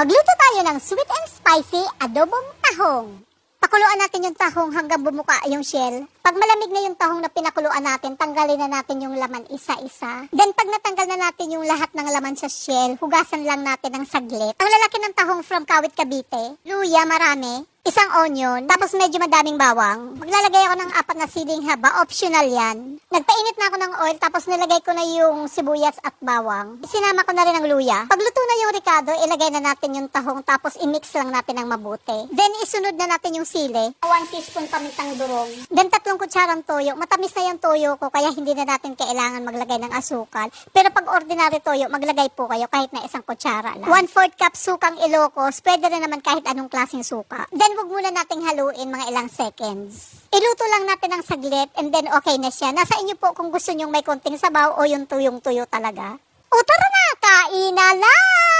Magluto tayo ng sweet and spicy adobong tahong. Pakuluan natin yung tahong hanggang bumuka yung shell. Pag malamig na yung tahong na pinakuluan natin, tanggalin na natin yung laman isa-isa. Then pag natanggal na natin yung lahat ng laman sa shell, hugasan lang natin ng saglit. Ang lalaki ng tahong from Kawit, Cavite. Luya, marami. Isang onion, tapos medyo madaming bawang. Maglalagay ako ng 4 na siling haba, optional yan. Nagpainit na ako ng oil, tapos nilagay ko na yung sibuyas at bawang. Sinama ko na rin ang luya. Pagluto na yung ricado, ilagay na natin yung tahong, tapos i-mix lang natin ng mabuti. Then isunod na natin yung sili. 1 teaspoon pamintang durong. Then 3 kutsarang toyo. Matamis na yung toyo ko, kaya hindi na natin kailangan maglagay ng asukal. Pero pag ordinary toyo, maglagay po kayo kahit na 1 kutsara lang. 1/4 cup sukang Ilocos, pwede rin naman kahit anong klaseng suka. Then huwag muna nating haluin mga ilang seconds. Iluto lang natin ng saglit and then okay na siya. Nasa inyo po kung gusto nyong may konting sabaw o yung tuyong-tuyo talaga. O tara na, kain na lang!